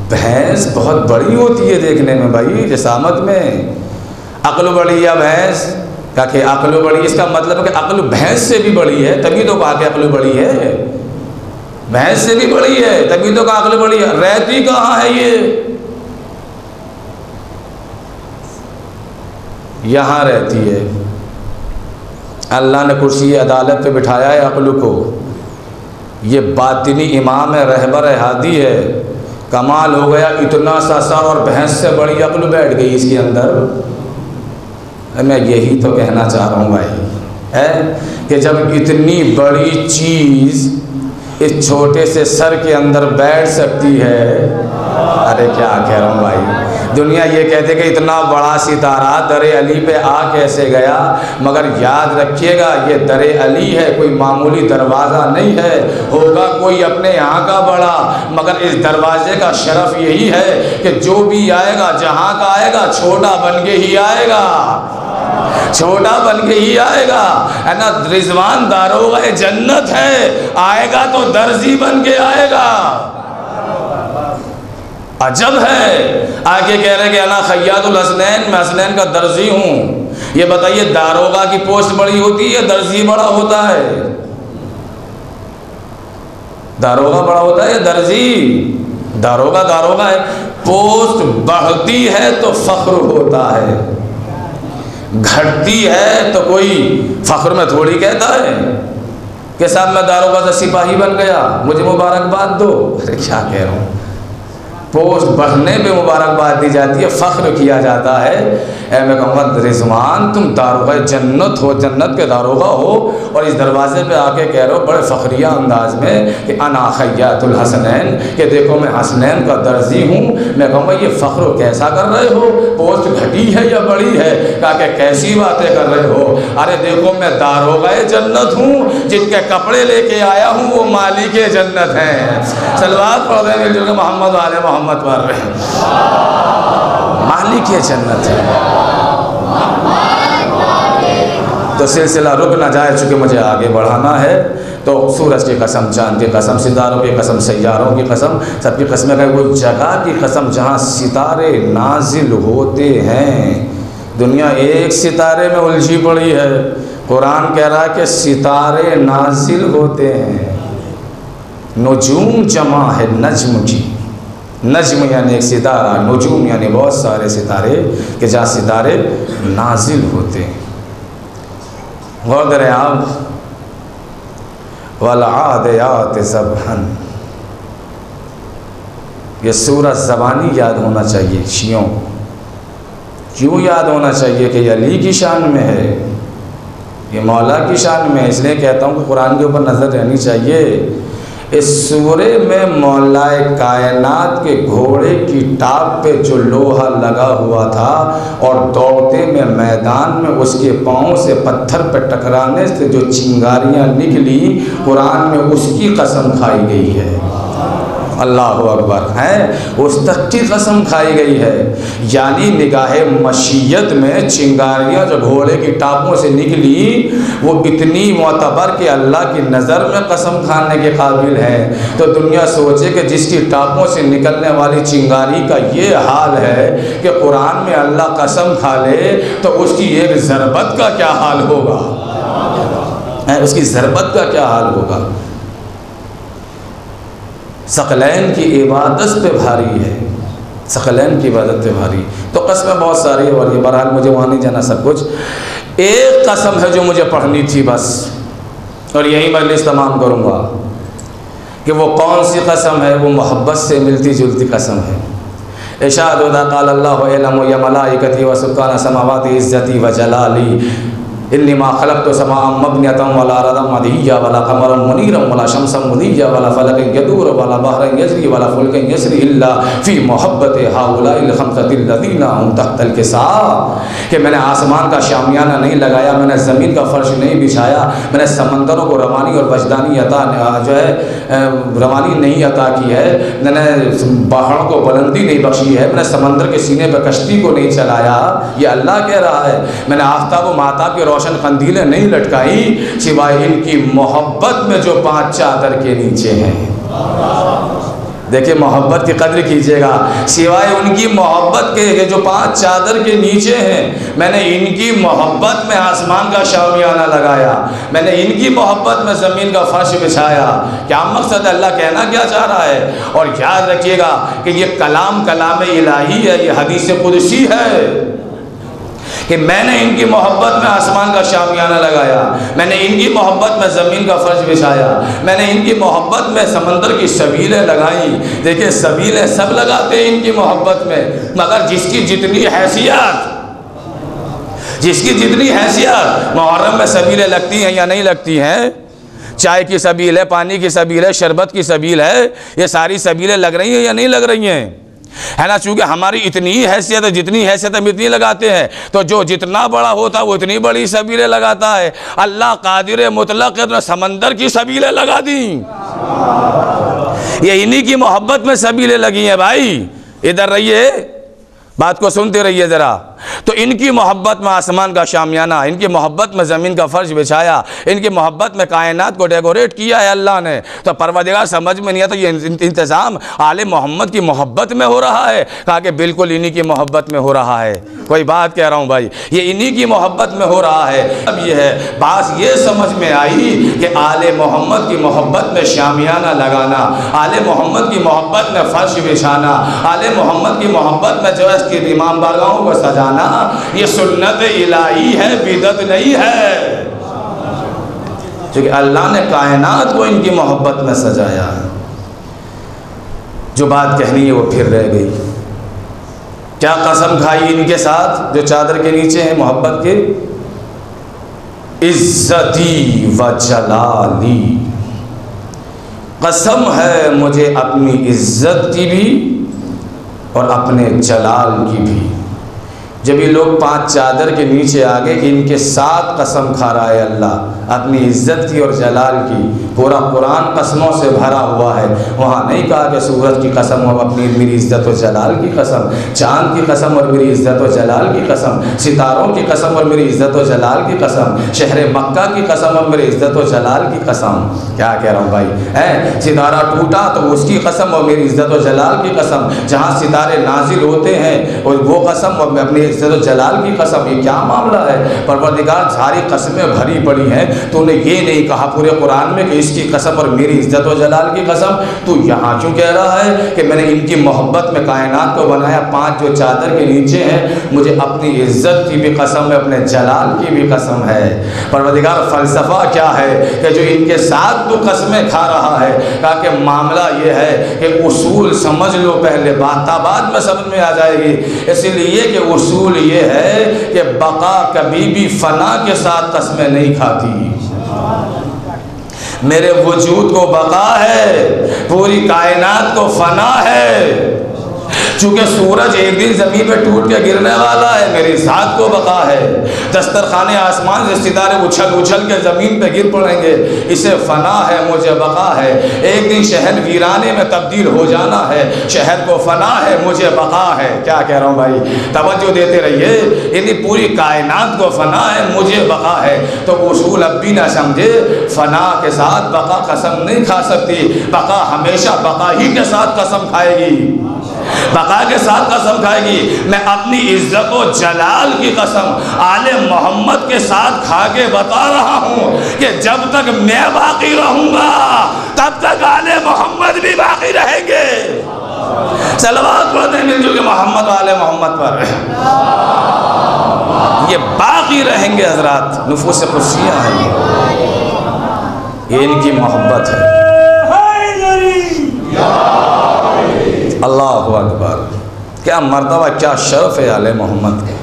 بھینس بہت بڑی ہوتی ہے دیکھنے میں بھائی، جسامت میں۔ عقل بڑی یا بھینس؟ کہا کہ عقل بڑی، اس کا مطلب ہے کہ عقل بھینس سے بھی بڑی ہے، تبھی تو کہا کہ عقل بڑی ہے۔ بھینس سے بھی بڑی ہے تبھی تو کہا عقل بڑی ہے۔ رہتی کہاں ہے یہ؟ یہاں رہتی ہے۔ اللہ نے کرسی عدالت پہ بٹھایا ہے عقل کو، یہ باطنی امام ہے، رہبر ہادی ہے۔ کمال ہو گیا، اتنا سا سر اور بھینس سے بڑی عقل بیٹھ گئی اس کے اندر۔ میں یہی تو کہنا چاہ رہا ہوں بھائی، ہے کہ جب اتنی بڑی چیز اس چھوٹے سے سر کے اندر بیٹھ سکتی ہے ارے کیا کہہ رہا ہوں بھائی، دنیا یہ کہتے کہ اتنا بڑا ستارہ در علی پہ آ کیسے گیا، مگر یاد رکھیے گا یہ در علی ہے، کوئی معمولی دروازہ نہیں ہے، ہوگا کوئی اپنے یہاں کا بڑا، مگر اس دروازے کا شرف یہی ہے کہ جو بھی آئے گا جہاں کا آئے گا چھوٹا بن کے ہی آئے گا، چھوٹا بن کے ہی آئے گا، ہے نا۔ رضوان داروغہ جنت ہے، آئے گا تو درزی بن کے آئے گا۔ عجب ہے، آگے کہہ رہے کہ انا خیاط الحسنین، میں حسنین کا درزی ہوں۔ یہ بتائیے داروغہ کی پوسٹ بڑی ہوتی ہے، درزی بڑا ہوتا ہے؟ داروغہ بڑا ہوتا ہے، درزی؟ داروغہ ہے، پوسٹ بڑھتی ہے تو فخر ہوتا ہے، گھٹتی ہے تو کوئی فخر میں تھوڑی کہتا ہے کہ صاحب میں داروغہ سے سپاہی بن گیا مجھے مبارکباد دو۔ ارے کیا کہہ رہا ہوں، پوسٹ بڑھنے پہ مبارکباد دی جاتی ہے، فخر کیا جاتا ہے۔ اے میں کہوں گا رضوان تم داروغہ جنت ہو، جنت کے داروغہ ہو، اور اس دروازے پہ آ کے کہہ رہے ہو بڑے فخریہ انداز میں کہ انا خیاط الحسنین، کہ دیکھو میں حسنین کا درزی ہوں۔ میں کہوں گا یہ فخر کیسا کر رہے ہو، پوسٹ گھٹی ہے یا بڑی ہے؟ کہا کہ کیسی باتیں کر رہے ہو، ارے دیکھو میں داروغہ جنت ہوں، جن کے کپڑے لے کے آیا ہوں وہ مالک جنت ہیں۔ صلوات پڑھ رہے ہیں مل جل کے محمد والے محمد پڑھ رہے ہیں، مالک جنت ہے۔ تو سلسلہ رک نہ جائے، چونکہ مجھے آگے بڑھانا ہے، تو سورج کی قسم، چاند کی قسم، ستاروں کی قسم، سیاروں کی قسم، سب کی قسمیں کہ وہ جگہ کی قسم جہاں ستارے نازل ہوتے ہیں۔ دنیا ایک ستارے میں الجھی پڑی ہے، قرآن کہہ رہا ہے کہ ستارے نازل ہوتے ہیں۔ نجوم جمع ہے نجم کی، نجم یعنی ایک ستارہ، نجوم یعنی بہت سارے ستارے، کہ جہاں ستارے نازل ہوتے ہیں۔ غور کریں آپ، وَالْعَادِيَاتِ ضَبْحًا، یہ سورہ زبانی یاد ہونا چاہیے شیعوں کو۔ کیوں یاد ہونا چاہیے؟ کہ یہ علی کی شان میں ہے، یہ مولا کی شان میں ہے۔ اس لیے کہتا ہوں کہ قرآن کے اوپر نظر رہنی چاہیے۔ اس سورے میں مولا کائنات کے گھوڑے کی ٹاپ پہ جو لوہا لگا ہوا تھا اور دوڑتے میں میدان میں اس کے پاؤں سے پتھر پہ ٹکرانے سے جو چنگاریاں نکلی، قرآن میں اس کی قسم کھائی گئی ہے۔ اللہ اکبر، ہے اس تک کی قسم کھائی گئی ہے، یعنی نگاہ مشیت میں چنگاریاں جو گھوڑے کی ٹاپوں سے نکلی وہ اتنی معتبر کہ اللہ کی نظر میں قسم کھانے کے قابل ہے۔ تو دنیا سوچے کہ جس کی ٹاپوں سے نکلنے والی چنگاری کا یہ حال ہے کہ قرآن میں اللہ قسم کھا لے تو اس کی ایک ضربت کا کیا حال ہوگا، اس کی ضربت کا کیا حال ہوگا۔ ثقلین کی عبادت پہ بھاری ہے، ثقلین کی عبادت پہ بھاری۔ تو قسمیں بہت ساری ہیں اور یہ بہرحال مجھے وہاں نہیں جانا سب کچھ۔ ایک قسم ہے جو مجھے پڑھنی تھی بس، اور یہی مجلس تمام کروں گا، کہ وہ کون سی قسم ہے؟ وہ محبت سے ملتی جلتی قسم ہے۔ ارشاد ہوتا قال اللہ اعلم یا ملائکتی و سکان سماوات عزتی و جلالی انی ما خلقت سماء مبنیۃ ولا ارضا مدحیہ ولا قمرا منیرا ولا شمسا مضیہ ولا فلکا یدور ولا بحرا یجری ولا فلکا یسری الا فی محبت ہؤلاء الخمسۃ الذین هم تحت الکساء، کہ میں نے آسمان کا شامیانہ نہیں لگایا، میں نے زمین کا فرش نہیں بچھایا، میں نے سمندروں کو روانی اور وجدانی عطا جو ہے روانی نہیں عطا کی ہے، میں نے پہاڑوں کو بلندی نہیں بخشی ہے، میں نے سمندر کے سینے پہ کشتی کو نہیں چلایا۔ یہ اللہ کہہ رہا ہے، میں نے آفتاب و مہتاب کی روشن قندیلیں نہیں لٹکائی سوائے ان کی محبت میں جو 5 چادر کے نیچے ہیں۔ دیکھیں محبت کی قدر کیجئے گا، سوائے ان کی محبت کے جو 5 چادر کے نیچے ہیں، میں نے ان کی محبت میں آسمان کا شامیانہ لگایا، میں نے ان کی محبت میں زمین کا فرش بچھایا۔ کیا مقصد ہے؟ اللہ کہنا کیا چاہ رہا ہے؟ اور یاد رکھیے گا کہ یہ کلام الہی ہے، یہ حدیث قدسی ہے کہ میں نے ان کی محبت میں آسمان کا شامیانہ لگایا، میں نے ان کی محبت میں زمین کا فرش بچھایا، میں نے ان کی محبت میں سمندر کی سبیلیں لگائیں۔ دیکھیں سبیلیں سب لگاتے ہیں ان کی محبت میں، مگر جس کی جتنی حیثیت محرم میں سبیلیں لگتی ہیں یا نہیں لگتی ہیں، چائے کی سبیل ہے، پانی کی سبیل ہے، شربت کی سبیل ہے، یہ ساری سبیلیں لگ رہی ہیں یا نہیں لگ رہی ہیں؟ ہے نا، چونکہ ہماری اتنی ہی حیثیت ہے، جتنی حیثیت ہم اتنی لگاتے ہیں، تو جو جتنا بڑا ہوتا ہے وہ اتنی بڑی سبیلیں لگاتا ہے۔ اللہ قادر مطلق ہے، سمندر کی سبیلیں لگا دیں۔ یہ انہی کی محبت میں سبیلیں لگی ہیں بھائی۔ ادھر رہیے، بات کو سنتے رہیے ذرا۔ تو ان کی محبت میں آسمان کا شامیانہ، ان کی محبت میں زمین کا فرش بچھایا، ان کی محبت میں کائنات کو ڈیکوریٹ کیا ہے اللہ نے۔ تو پروردگار سمجھ میں نہیں آتا یہ انتظام آل محمد کی محبت میں ہو رہا ہے؟ کہا کہ بالکل انہی کی محبت میں ہو رہا ہے۔ کوئی بات کہہ رہا ہوں بھائی، یہ انہی کی محبت میں ہو رہا ہے۔ اب یہ ہے بات یہ سمجھ میں آئی کہ آل محمد کی محبت میں شامیانہ لگانا، آل محمد کی محبت میں فرش بچھانا، آل محمد کی محبت میں جو ہے اس کی امام بارگاہوں کو سجانا، یہ سنت الہی ہے، بدعت نہیں ہے، کیونکہ اللہ نے کائنات کو ان کی محبت میں سجایا ہے۔ جو بات کہنی ہے وہ پھر رہ گئی۔ کیا قسم کھائی ان کے ساتھ جو چادر کے نیچے ہیں محبت کے؟ عزتی و جلالی، قسم ہے مجھے اپنی عزت کی بھی اور اپنے جلال کی بھی۔ جب یہ لوگ 5 چادر کے نیچے آگے کہ ان کے ساتھ قسم کھا رہا ہے اللہ اپنی عزت کی اور جلال کی، پورا قرآن قسموں سے بھرا ہوا ہے۔ وہاں نہیں کہا کہ سورج کی قسم اور اپنی میری عزت و جلال کی قسم، چاند کی قسم اور میری عزت و جلال کی قسم، ستاروں کی قسم اور میری عزت و جلال کی قسم، شہر مکہ کی قسم اور میری عزت و جلال کی قسم۔ کیا کہہ رہا ہوں بھائی، ستارہ ٹوٹا تو اس کی قسم اور میری عزت و جلال کی قسم، جہاں ستارے نازل ہوتے ہیں اور وہ قسم اور اپنی عزت و جلال کی قسم۔ یہ کیا معاملہ ہے؟ پروردگار ساری قسمیں بھری پڑی ہیں، تو نے یہ نہیں کہا پورے قرآن میں کہ اس کی قسم اور میری عزت و جلال کی قسم، تو یہاں کیوں کہہ رہا ہے کہ میں نے ان کی محبت میں کائنات کو بنایا؟ 5 جو چادر کے نیچے ہیں، مجھے اپنی عزت کی بھی قسم ہے، اپنے جلال کی بھی قسم ہے۔ پروردگار فلسفہ کیا ہے کہ جو ان کے ساتھ تو قسمیں کھا رہا ہے؟ کہا کہ معاملہ یہ ہے کہ اصول سمجھ لو پہلے، بات بعد میں سمجھ میں آ جائے گی۔ اس لیے کہ اصول یہ ہے کہ بقا کبھی بھی فنا کے ساتھ قسمیں نہیں کھاتی۔ میرے وجود کو بقا ہے، پوری کائنات کو فنا ہے۔ چونکہ سورج ایک دن زمین پہ ٹوٹ کے گرنے والا ہے، میری ذات کو بقا ہے۔ دسترخوان آسمان سے ستارے اچھل اچھل کے زمین پہ گر پڑیں گے، اسے فنا ہے، مجھے بقا ہے۔ ایک دن شہر ویرانے میں تبدیل ہو جانا ہے، شہر کو فنا ہے، مجھے بقا ہے۔ کیا کہہ رہا ہوں بھائی، توجہ دیتے رہیے۔ یعنی پوری کائنات کو فنا ہے، مجھے بقا ہے۔ تو اصول اب بھی نہ سمجھے، فنا کے ساتھ بقا قسم نہیں کھا سکتی، بقا ہمیشہ بقا ہی کے ساتھ قسم کھائے گی، بقا کے ساتھ قسم کھائے گی۔ میں اپنی عزت و جلال کی قسم آل محمد کے ساتھ کھا کے بتا رہا ہوں کہ جب تک میں باقی رہوں گا تب تک آل محمد بھی باقی رہیں گے۔ صلوات پڑھتے ہیں مل جل کے محمد آل محمد پر، یہ باقی رہیں گے حضرات۔ نفوس قدسیہ ہیں، یہ ان کی محبت ہے۔ اللہ اکبر، کیا مرتبہ، کیا شرف ہے آل محمد کا،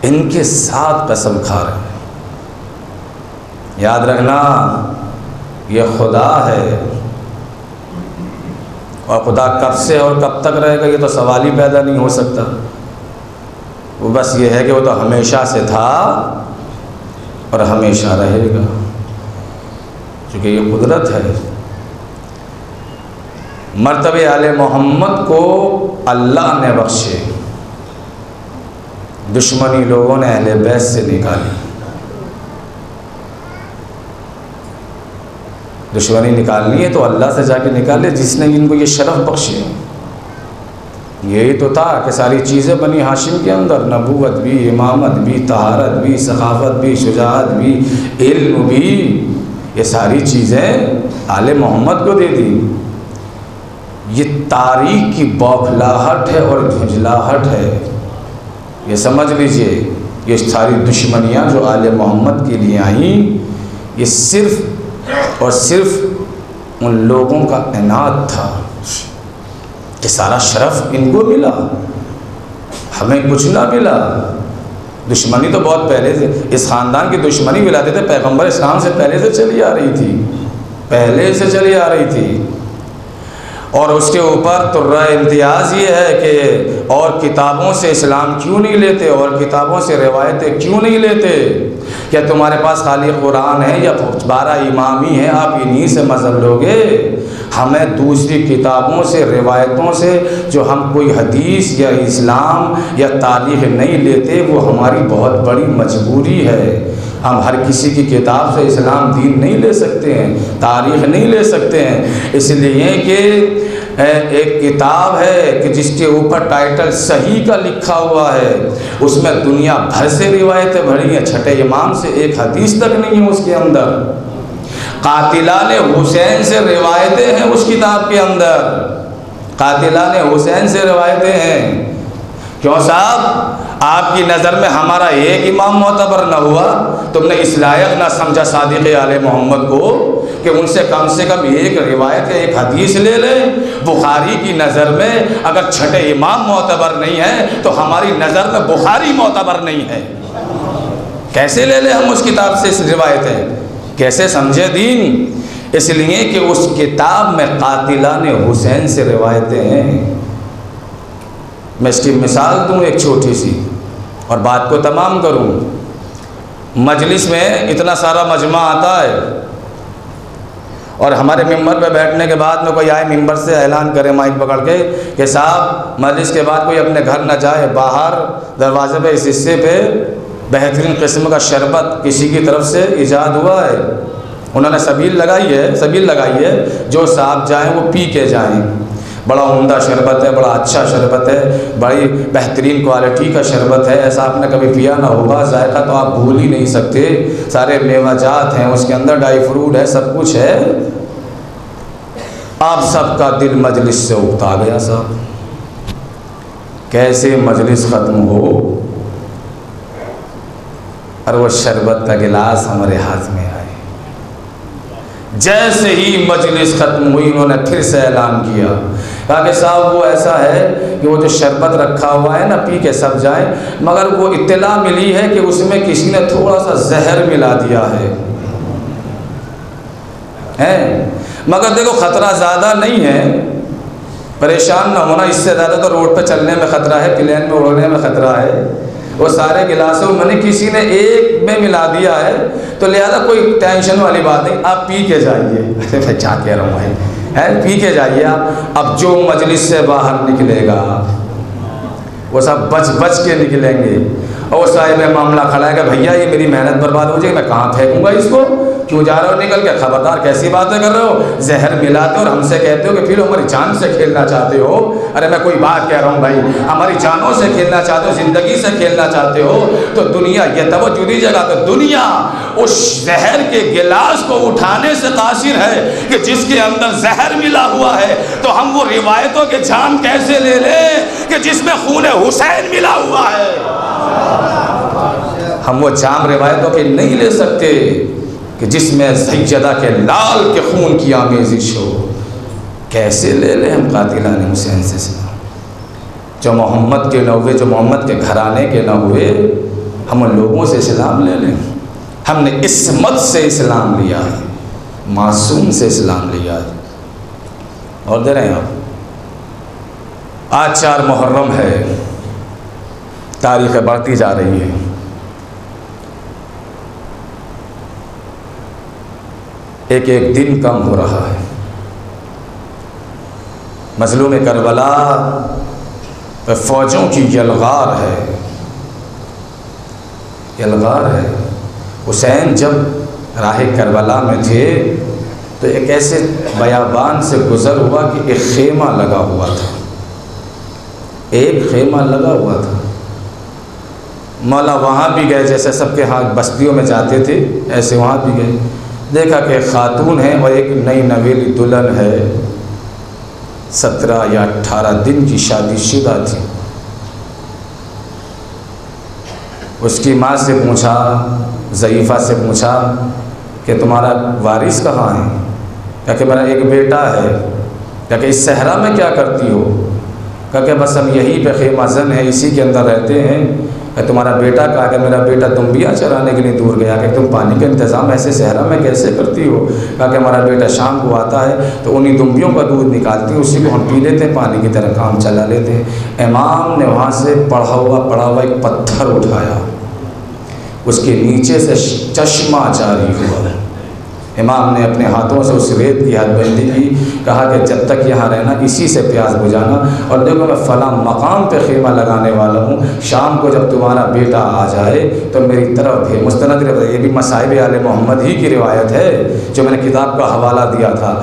ان کے ساتھ قسم کھا رہے ہیں۔ یاد رکھنا یہ خدا ہے، اور خدا کب سے اور کب تک رہے گا یہ تو سوال ہی پیدا نہیں ہو سکتا۔ وہ بس یہ ہے کہ وہ تو ہمیشہ سے تھا اور ہمیشہ رہے گا، کیونکہ یہ قدرت ہے۔ مرتبہ آل محمد کو اللہ نے بخشے، دشمنی لوگوں نے اہل بیت سے نکالی۔ دشمنی نکالنی ہے تو اللہ سے جا کے نکالے جس نے ان کو یہ شرف بخشے۔ یہی تو تھا کہ ساری چیزیں بنی ہاشم کے اندر، نبوت بھی، امامت بھی، طہارت بھی، سخاوت بھی، شجاعت بھی، علم بھی، یہ ساری چیزیں آل محمد کو دے دی۔ یہ تاریخ کی بوکھلاہٹ ہے اور جھنجھلاہٹ ہے، یہ سمجھ لیجئے۔ یہ ساری دشمنیاں جو آل محمد کے لیے آئیں، یہ صرف اور صرف ان لوگوں کا عناد تھا کہ سارا شرف ان کو ملا، ہمیں کچھ نہ ملا۔ دشمنی تو بہت پہلے سے، اس خاندان کی دشمنی ملاتے تھے پیغمبر اسلام سے پہلے سے چلی آ رہی تھی، پہلے سے چلی آ رہی تھی۔ اور اس کے اوپر ترہ امتیاز یہ ہے کہ اور کتابوں سے اسلام کیوں نہیں لیتے، اور کتابوں سے روایتیں کیوں نہیں لیتے؟ کیا تمہارے پاس خالی قرآن ہے یا 12 امام ہی ہیں، آپ انہی سے مذہب لوگے؟ ہمیں دوسری کتابوں سے، روایتوں سے، جو ہم کوئی حدیث یا اسلام یا تاریخ نہیں لیتے، وہ ہماری بہت بڑی مجبوری ہے۔ ہم ہر کسی کی کتاب سے اسلام دین نہیں لے سکتے ہیں، تاریخ نہیں لے سکتے ہیں، اس لیے کہ ایک کتاب ہے کہ جس کے اوپر ٹائٹل صحیح کا لکھا ہوا ہے، اس میں دنیا بھر سے روایتیں بھری ہیں، چھٹے امام سے ایک حدیث تک نہیں ہے اس کے اندر۔ قاتلان حسین سے روایتیں ہیں اس کتاب کے اندر، قاتلان حسین سے روایتیں ہیں۔ کیوں صاحب؟ آپ کی نظر میں ہمارا ایک امام معتبر نہ ہوا؟ تم نے اس لائق نہ سمجھا صادق آل محمد کو کہ ان سے کم ایک روایت یا ایک حدیث لے لیں؟ بخاری کی نظر میں اگر چھٹے امام معتبر نہیں ہے تو ہماری نظر میں بخاری معتبر نہیں ہے۔ کیسے لے لیں ہم اس کتاب سے اس روایتیں؟ کیسے سمجھے دین؟ اس لیے کہ اس کتاب میں قاتلان حسین سے روایتیں ہیں۔ میں اس کی مثال دوں ایک چھوٹی سی اور بات کو تمام کروں۔ مجلس میں اتنا سارا مجمع آتا ہے اور ہمارے ممبر پہ بیٹھنے کے بعد میں کوئی آئے ممبر سے اعلان کرے مائک پکڑ کے کہ صاحب مجلس کے بعد کوئی اپنے گھر نہ جائے، باہر دروازے پہ اس حصے پہ بہترین قسم کا شربت کسی کی طرف سے ایجاد ہوا ہے، انہوں نے سبیل لگائی ہے، جو صاحب جائیں وہ پی کے جائیں۔ بڑا عمدہ شربت ہے، بڑا اچھا شربت ہے، بڑی بہترین کوالٹی کا شربت ہے، ایسا آپ نے کبھی پیا نہ ہوگا، ذائقہ تو آپ بھول ہی نہیں سکتے، سارے میوہ جات ہیں اس کے اندر، ڈرائی فروٹ ہے، سب کچھ ہے۔ آپ سب کا دل مجلس سے اکتا گیا صاحب، کیسے مجلس ختم ہو اور وہ شربت کا گلاس ہمارے ہاتھ میں آئے۔ جیسے ہی مجلس ختم ہوئی انہوں نے پھر سے اعلان کیا، کہا کہ صاحب وہ ایسا ہے کہ وہ جو شربت رکھا ہوا ہے نا، پی کے سب جائیں، مگر وہ اطلاع ملی ہے کہ اس میں کسی نے تھوڑا سا زہر ملا دیا ہے، مگر دیکھو خطرہ زیادہ نہیں ہے، پریشان نہ ہونا، اس سے زیادہ تو روڈ پہ چلنے میں خطرہ ہے، پلین میں اڑنے میں خطرہ ہے۔ وہ سارے گلاسوں میں نے کسی نے ایک میں ملا دیا ہے، تو لہذا کوئی ٹینشن والی بات نہیں، آپ پی کے جائیے۔ میں کیا کہہ رہا ہوں بھائی، پی کے جائیے آپ۔ اب جو مجلس سے باہر نکلے گا وہ سب بچ کے نکلیں گے، اور صاحب معاملہ کھڑا ہے کہ بھیا یہ میری محنت برباد ہو جائے، میں کہاں پھینکوں گا اس کو، کیوں جا رہا ہو نکل کے؟ خبردار، کیسی باتیں کر رہے ہو، زہر ملاتے ہو اور ہم سے کہتے ہو کہ پھر ہماری جان سے کھیلنا چاہتے ہو۔ ارے میں کوئی بات کہہ رہا ہوں بھائی، ہماری جانوں سے کھیلنا چاہتے ہو، زندگی سے کھیلنا چاہتے ہو، تو دنیا یہ توجہ دیجیے گا، تو دنیا اس زہر کے گلاس کو اٹھانے سے قاصر ہے کہ جس کے اندر زہر ملا ہوا ہے، تو ہم وہ روایتوں کے جام کیسے لے لیں کہ جس میں خون حسین ملا ہوا ہے؟ ہم وہ جام روایتوں کے نہیں لے سکتے کہ جس میں سیدہ کے لال کے خون کی آمیزش ہو۔ کیسے لے لیں ہم قاتلان حسین سے اسلام؟ جو محمد کے نہ ہوئے، جو محمد کے گھرانے کے نہ ہوئے، ہم ان لوگوں سے اسلام لے لیں؟ ہم نے عصمت سے اسلام لیا ہے، معصوم سے اسلام لیا ہے۔ اور دے رہے ہیں آپ، آج 4 محرم ہے، تاریخیں بڑھتی جا رہی ہے، ایک ایک دن کم ہو رہا ہے۔ مظلوم کربلا پہ فوجوں کی یلغار ہے، یلغار ہے۔ حسین جب راہ کربلا میں تھے تو ایک ایسے بیابان سے گزر ہوا کہ ایک خیمہ لگا ہوا تھا، ایک خیمہ لگا ہوا تھا۔ مولا وہاں بھی گئے، جیسے سب کے ہاں بستیوں میں جاتے تھے ایسے وہاں بھی گئے، دیکھا کہ ایک خاتون ہے اور ایک نئی نویلی دلہن ہے، 17 یا 18 دن کی شادی شدہ تھی۔ اس کی ماں سے پوچھا، ضعیفہ سے پوچھا کہ تمہارا وارث کہاں ہے؟ کہا کہ میرا ایک بیٹا ہے۔ کہا کہ اس صحرا میں کیا کرتی ہو؟ کہا کہ بس ہم یہی پہ خیمہ زن ہے، اسی کے اندر رہتے ہیں، کہ تمہارا بیٹا کہا کہ میرا بیٹا دمبیاں چرانے کے لیے دور گیا کہ تم پانی کا انتظام ایسے صحرا میں کیسے کرتی ہو؟ کہا کہ ہمارا بیٹا شام کو آتا ہے تو انہی دمبیوں کا دودھ نکالتی، اسی کو ہم پی لیتے، پانی کی طرح کام چلا لیتے۔ امام نے وہاں سے پڑا ہوا ایک پتھر اٹھایا، اس کے نیچے سے چشمہ جاری ہوا۔ امام نے اپنے ہاتھوں سے اس ریت کی حد بندی کی، کہا کہ جب تک یہاں رہنا اسی سے پیاس بجھانا، اور دیکھو میں فلاں مقام پہ خیمہ لگانے والا ہوں، شام کو جب تمہارا بیٹا آ جائے تو میری طرف بھی مستند روایت، یہ بھی مصائب آل محمد ہی کی روایت ہے جو میں نے کتاب کا حوالہ دیا تھا۔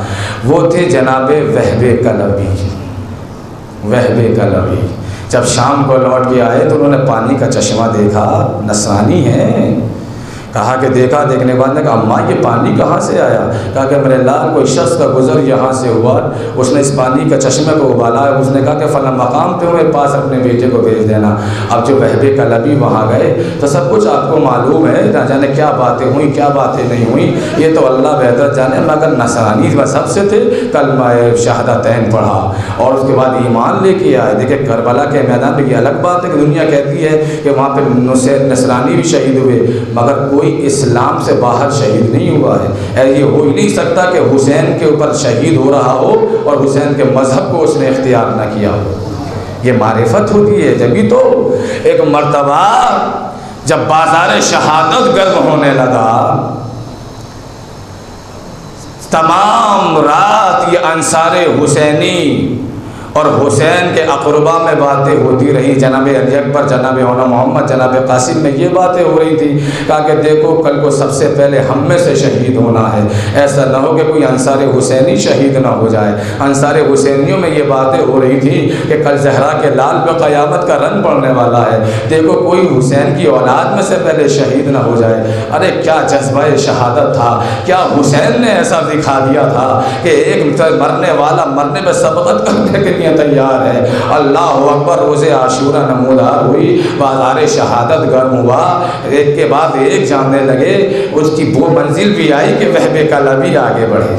وہ تھے جناب وہب کلبی۔ وہب کلبی جب شام کو لوٹ کے آئے تو انہوں نے پانی کا چشمہ دیکھا، نصرانی ہیں، کہا کہ دیکھا، دیکھنے کے بعد نے کہا اماں یہ پانی کہاں سے آیا؟ کہا کہ میرے لال کوئی شخص کا گزر یہاں سے ہوا، اس نے اس پانی کا چشمے کو ابالا، اس نے کہا کہ فلاں مقام پہ میرے پاس اپنے بیٹے کو بھیج دینا۔ اب جو وہب کلبی وہاں گئے تو سب کچھ آپ کو معلوم ہے، نہ جانے کیا باتیں ہوئیں کیا باتیں نہیں ہوئیں، یہ تو اللہ بہتر جانے، مگر نصرانی سب سے تھے، کلمہ شہادتین پڑھا اور اس کے بعد ایمان لے کے آئے۔ دیکھیں کربلا کے میدان پہ یہ الگ بات ہے کہ دنیا کہتی ہے کہ وہاں پہ نصرانی بھی شہید ہوئے، مگر کوئی اسلام سے باہر شہید نہیں ہوا ہے۔ یہ ہو ہی نہیں سکتا کہ حسین کے اوپر شہید ہو رہا ہو اور حسین کے مذہب کو اس نے اختیار نہ کیا ہو۔ یہ معرفت ہوتی ہے۔ جبھی تو ایک مرتبہ جب بازار شہادت گرم ہونے لگا، تمام رات یہ انصار حسینی اور حسین کے اقربا میں باتیں ہوتی رہی، جناب علی اکبر، جناب مولانا محمد، جناب قاسم میں یہ باتیں ہو رہی تھی، کہا کہ دیکھو کل کو سب سے پہلے ہم میں سے شہید ہونا ہے، ایسا نہ ہو کہ کوئی انصار حسینی شہید نہ ہو جائے۔ انصار حسینیوں میں یہ باتیں ہو رہی تھی کہ کل زہرا کے لال پہ قیامت کا رن پڑنے والا ہے، دیکھو کوئی حسین کی اولاد میں سے پہلے شہید نہ ہو جائے۔ ارے کیا جذبہ شہادت تھا، کیا حسین نے ایسا دکھا دیا تھا کہ ایک مرنے والا مرنے پہ سبقت کرنے کے تیار ہے۔ اللہ اکبر، روز عاشورہ نمودار ہوئی، بازار شہادت گرم ہوا، ایک کے بعد ایک جاننے لگے، اس کی وہ منزل بھی آئی کہ وہب کلبی آگے بڑھے۔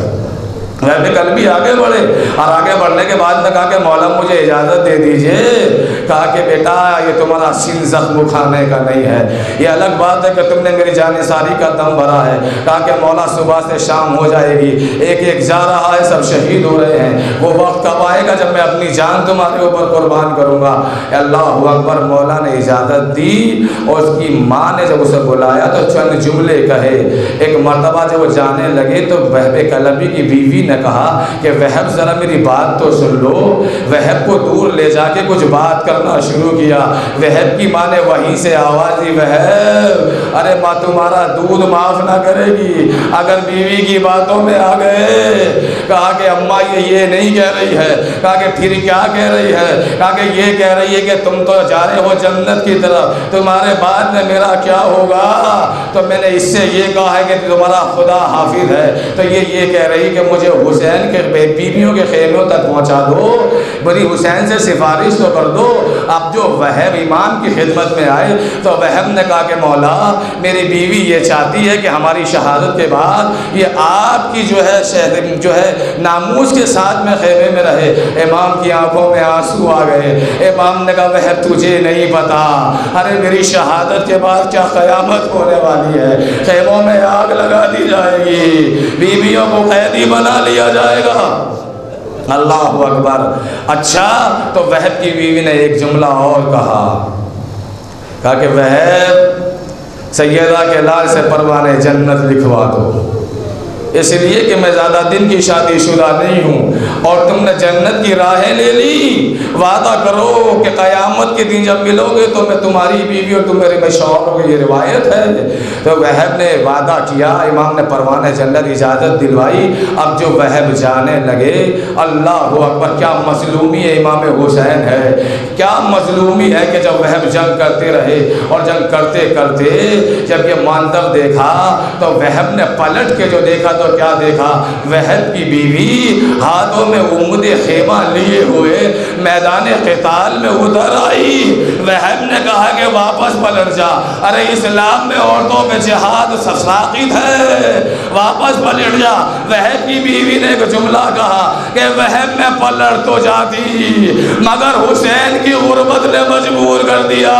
وہب کلبی آگے بڑھے اور آگے بڑھنے کے بعد نے کہا کہ مولا مجھے اجازت دے دیجئے۔ کہا کہ بیٹا یہ تمہارا سین زخم کھانے کا نہیں ہے، یہ الگ بات ہے کہ تم نے میری جان ساری کا دم بھرا ہے۔ کہا کہ مولا صبح سے شام ہو جائے گی، ایک ایک جا رہا ہے، سب شہید ہو رہے ہیں، وہ وقت کب آئے گا جب میں اپنی جان تمہارے اوپر قربان کروں گا؟ اللہ اکبر، مولا نے اجازت دی اور اس کی ماں نے جب اسے بلایا تو چند جملے کہے۔ ایک مرتبہ جب وہ جانے لگے تو وہب کلبی کی بیوی نے کہا کہ وہب ذرا میری بات تو سن لو۔ وہب کو دور لے جا کے کچھ بات کرنا شروع کیا۔ وہب کی ماں نے وہیں سے آواز دی، وہب ارے ماں تمہارا دودھ معاف نہ کرے گی اگر بیوی کی باتوں میں آ گئے۔ کہا کہ اماں یہ نہیں کہہ رہی ہے۔ کہا کہ پھر کیا کہہ رہی ہے؟ کہا کہ یہ کہہ رہی ہے کہ تم تو جا رہے ہو جنت کی طرف، تمہارے بعد میں میرا کیا ہوگا؟ تو میں نے اس سے یہ کہا ہے کہ تمہارا خدا حافظ ہے، تو یہ کہہ رہی کہ مجھے حسین کے بیویوں کے خیموں تک پہنچا دو، بڑی حسین سے سفارش تو کر دو۔ اب جو وہب امام کی خدمت میں آئے تو وہب نے کہا کہ مولا میری بیوی یہ چاہتی ہے کہ ہماری شہادت کے بعد یہ آپ کی جو ہے ناموس کے ساتھ میں خیمے میں رہے۔ امام کی آنکھوں میں آنسو آ گئے۔ امام نے کہا وہب تجھے نہیں پتا، ارے میری شہادت کے بعد کیا قیامت ہونے والی ہے، خیموں میں آگ لگا دی جائے گی، بیویوں کو قیدی بنا لیا جائے گا۔ اللہ اکبر۔ اچھا تو وہب کی بیوی نے ایک جملہ اور کہا کہ وہب سیدہ کے لال سے پروانِ جنت لکھوا دو، اس لیے کہ میں زیادہ دن کی شادی شدہ نہیں ہوں اور تم نے جنت کی راہیں لے لی، وعدہ کرو کہ قیامت کے دن جب ملو گے تو میں تمہاری بیوی اور تم میرے میں شوہر ہو گے، یہ روایت ہے۔ تو وہب نے وعدہ کیا، امام نے پروانِ جنت اجازت دلوائی۔ اب جو وہب جانے لگے، اللہ اکبر، کیا مظلومی امام حسین ہے، کیا مظلومی ہے کہ جب وہب جنگ کرتے رہے اور جنگ کرتے کرتے جب یہ ماندب دیکھا تو وہب نے پلٹ کے جو دیکھا تو کیا دیکھا؟ وہب کی بیوی ہاتھوں میں عمود خیمہ لیے ہوئے میدان قتال میں اتر آئی۔ وہب نے کہا کہ واپس پلٹ جا، ارے اسلام میں عورتوں پہ جہاد ساقط ہے، واپس پلٹ جا۔ وہب کی بیوی نے ایک جملہ کہا کہ وہب میں پلٹ تو جاتی مگر حسین کی غربت نے مجبور کر دیا۔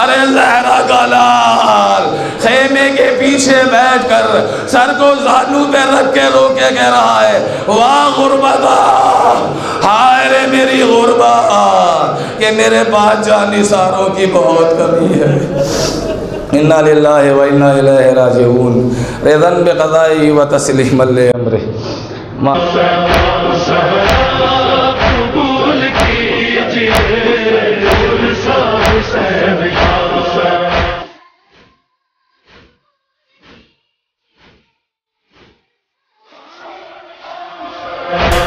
ارے زہرا کا لال خیمے کے پیچھے بیٹھ کر سر کو زانو پہ رکھ کے رو کے کہہ رہا ہے واہ غربتا، ہائے رے میری غربت کہ میرے پاس جانثاروں کی بہت کمی ہے۔ انا للہ و انا الیہ راجعون، رضا بقضائہ و تسلیما لامرہ۔